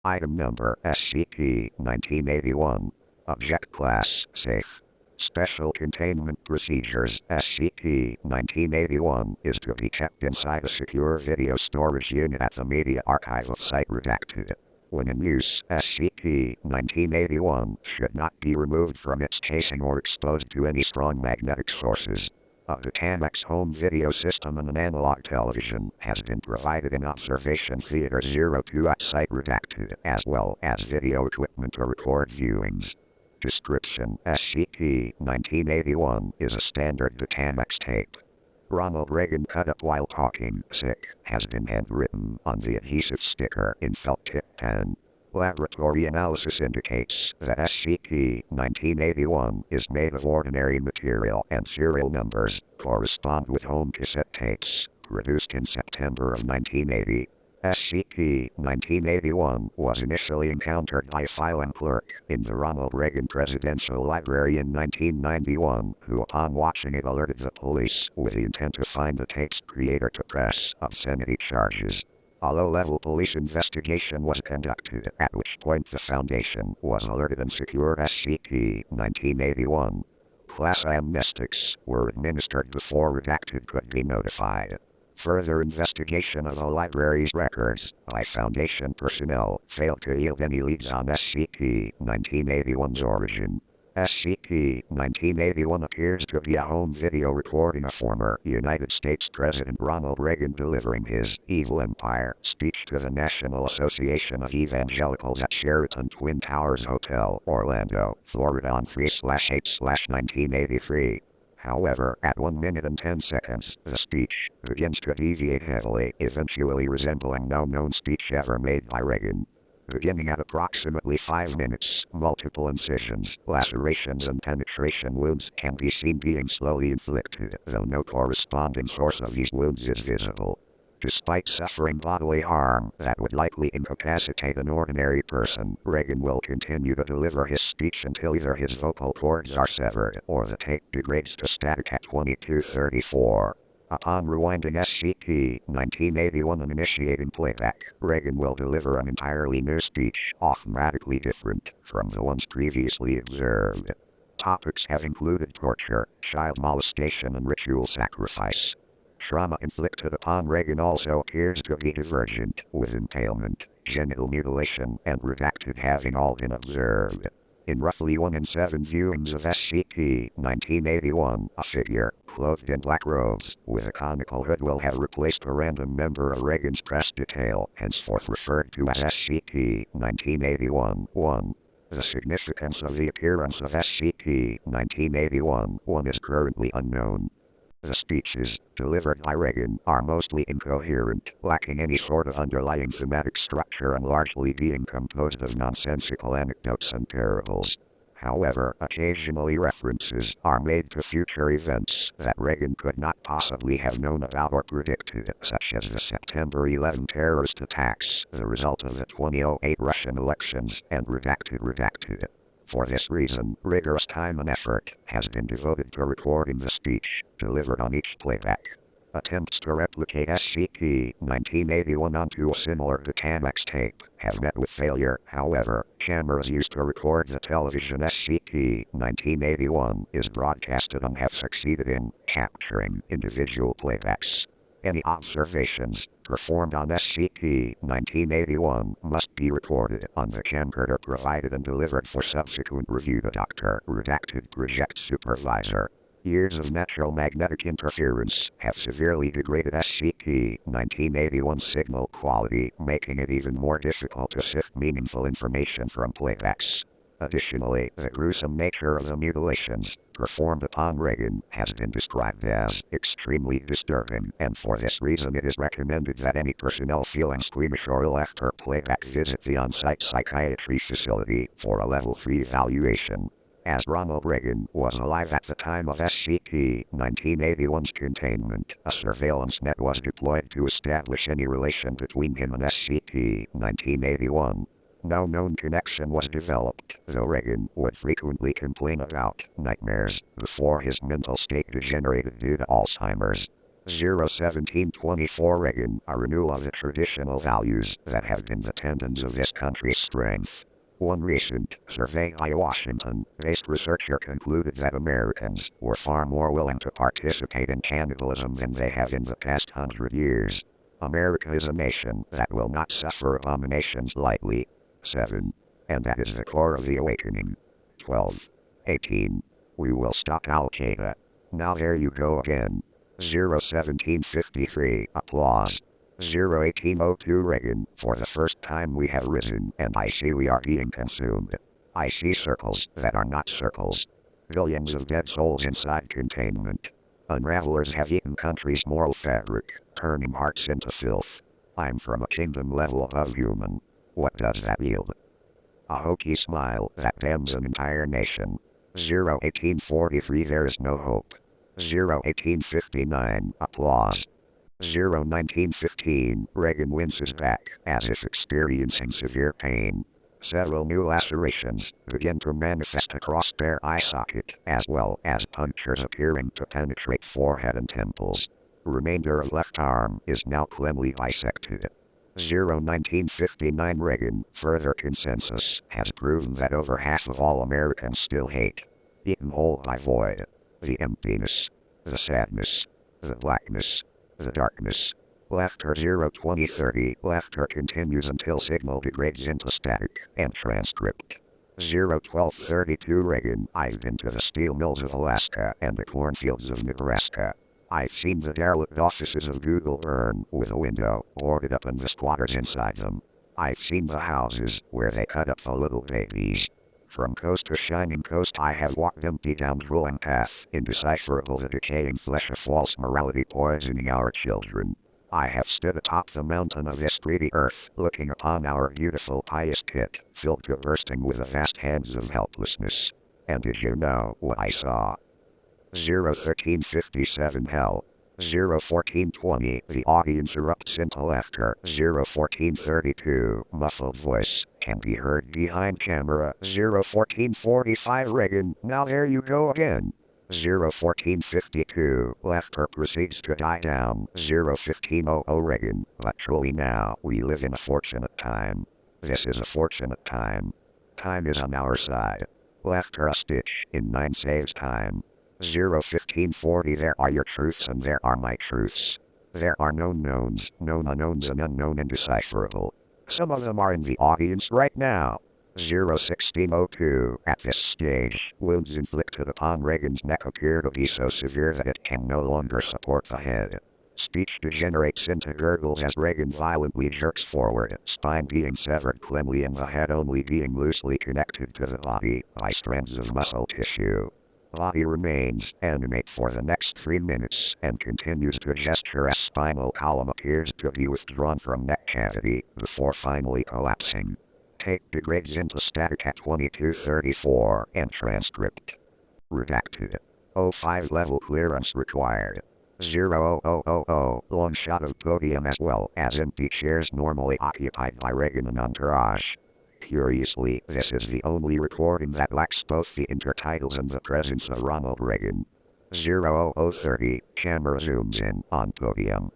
Item number SCP-1981. Object Class Safe. Special Containment Procedures. SCP-1981 is to be kept inside a secure video storage unit at the Media Archive of Site Redacted. When in use, SCP-1981 should not be removed from its casing or exposed to any strong magnetic sources. A Betamax home video system and an analog television has been provided in Observation Theater 02 at Site Redacted, as well as video equipment to record viewings. Description: SCP-1981 is a standard Betamax tape. Ronald Reagan cut up while talking, sick, has been handwritten on the adhesive sticker in felt tip pen. Laboratory analysis indicates that SCP-1981 is made of ordinary material and serial numbers correspond with home cassette tapes produced in September of 1980. SCP-1981 was initially encountered by a filing clerk in the Ronald Reagan Presidential Library in 1991, who upon watching it alerted the police with the intent to find the tape's creator to press obscenity charges. A low-level police investigation was conducted, at which point the Foundation was alerted and secured SCP-1981. Class amnestics were administered before Redacted could be notified. Further investigation of the library's records by Foundation personnel failed to yield any leads on SCP-1981's origin. SCP-1981 appears to be a home video recording of former United States President Ronald Reagan delivering his "Evil Empire" speech to the National Association of Evangelicals at Sheraton Twin Towers Hotel, Orlando, Florida on 3/8/1983. However, at 1 minute and 10 seconds, the speech begins to deviate heavily, eventually resembling no known speech ever made by Reagan. Beginning at approximately 5 minutes, multiple incisions, lacerations and penetration wounds can be seen being slowly inflicted, though no corresponding source of these wounds is visible. Despite suffering bodily harm that would likely incapacitate an ordinary person, Reagan will continue to deliver his speech until either his vocal cords are severed or the tape degrades to static at 2234. Upon rewinding SCP-1981 and initiating playback, Reagan will deliver an entirely new speech, often radically different from the ones previously observed. Topics have included torture, child molestation and ritual sacrifice. Trauma inflicted upon Reagan also appears to be divergent, with impalement, genital mutilation, and Redacted having all been observed. In roughly 1 in 7 viewings of SCP-1981, a figure, clothed in black robes, with a conical hood will have replaced a random member of Reagan's press detail, henceforth referred to as SCP-1981-1. The significance of the appearance of SCP-1981-1 is currently unknown. The speeches, delivered by Reagan, are mostly incoherent, lacking any sort of underlying thematic structure and largely being composed of nonsensical anecdotes and parables. However, occasionally references are made to future events that Reagan could not possibly have known about or predicted, such as the September 11 terrorist attacks, the result of the 2008 Russian elections, and Redacted. For this reason, rigorous time and effort has been devoted to recording the speech delivered on each playback. Attempts to replicate SCP-1981 onto a similar Betamax tape have met with failure. However, cameras used to record the television SCP-1981 is broadcasted on have succeeded in capturing individual playbacks. Any observations performed on SCP-1981 must be recorded on the camcorder provided and delivered for subsequent review to Dr. Redacted Project Supervisor. Years of natural magnetic interference have severely degraded SCP-1981's signal quality, making it even more difficult to sift meaningful information from playbacks. Additionally, the gruesome nature of the mutilations performed upon Reagan has been described as extremely disturbing, and for this reason it is recommended that any personnel feeling squeamish or ill after playback visit the on-site psychiatry facility for a level 3 evaluation. As Ronald Reagan was alive at the time of SCP-1981's containment, a surveillance net was deployed to establish any relation between him and SCP-1981. No known connection was developed, though Reagan would frequently complain about nightmares before his mental state degenerated due to Alzheimer's. 01724 Reagan, a renewal of the traditional values that have been the tendons of this country's strength. One recent survey by a Washington-based researcher concluded that Americans were far more willing to participate in cannibalism than they have in the past 100 years. America is a nation that will not suffer abominations lightly. 7. And that is the core of the awakening. 12. 18. We will stop Al-Qaeda. Now there you go again. 01753, applause. 01802 Reagan, for the first time we have risen, and I see we are being consumed. I see circles that are not circles. Billions of dead souls inside containment. Unravelers have eaten country's moral fabric, turning hearts into filth. I'm from a kingdom level above human. What does that yield? A hokey smile that damns an entire nation. 01843 There is no hope. 01859 applause. 01915 Reagan winces back, as if experiencing severe pain. Several new lacerations begin to manifest across their eye socket, as well as punctures appearing to penetrate forehead and temples. Remainder of left arm is now cleanly bisected. 01959 Reagan, further consensus has proven that over half of all Americans still hate. Eaten whole by void. The emptiness. The sadness. The blackness. The darkness. Laughter 02030 Laughter continues until signal degrades into static and transcript. 01232 Reagan, I've been to the steel mills of Alaska and the cornfields of Nebraska. I've seen the derelict offices of Google burn with a window boarded up and the squatters inside them. I've seen the houses where they cut up the little babies. From coast to shining coast I have walked empty down drooling path, indecipherable the decaying flesh of false morality poisoning our children. I have stood atop the mountain of this greedy earth, looking upon our beautiful pious pit, filled to bursting with the vast heads of helplessness. And did you know what I saw? 01357 Hell. 01420 The audience erupts into laughter. 01432 Muffled voice can be heard behind camera. 01445 Reagan, now there you go again. 01452 Laughter proceeds to die down. 01500 Reagan, but truly now we live in a fortunate time. This is a fortunate time. Time is on our side. Laughter a stitch in 9 saves time. 01540 There are your truths and there are my truths. There are known knowns, known unknowns and unknown indecipherable. Some of them are in the audience right now. 01602 At this stage, wounds inflicted upon Reagan's neck appear to be so severe that it can no longer support the head. Speech degenerates into gurgles as Reagan violently jerks forward, spine being severed cleanly and the head only being loosely connected to the body by strands of muscle tissue. Body remains animate for the next 3 minutes and continues to gesture as spinal column appears to be withdrawn from neck cavity before finally collapsing. Tape degrades into static at 2234 and transcript. Redacted. 05 level clearance required. 00000 long shot of podium as well as empty chairs normally occupied by Reagan and entourage. Curiously, this is the only recording that lacks both the intertitles and the presence of Ronald Reagan. 00030, camera zooms in on podium.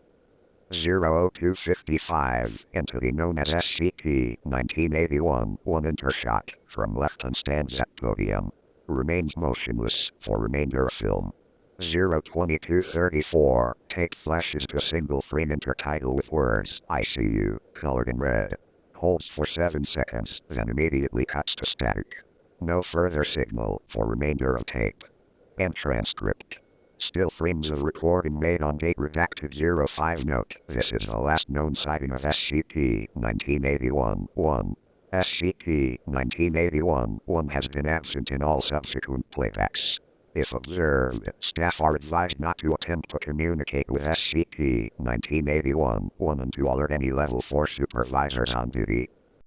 00255, entity known as SCP-1981, one intershot from left and stands at podium. Remains motionless for remainder of film. 02234, tape flashes to single frame intertitle with words, I see you, colored in red. Holds for 7 seconds, then immediately cuts to static. No further signal for remainder of tape. And transcript. Still frames of recording made on date redacted 05 Note, this is the last known sighting of SCP-1981-1. SCP-1981-1 has been absent in all subsequent playbacks. If observed, staff are advised not to attempt to communicate with SCP-1981-1 and to alert any Level 4 supervisors on duty.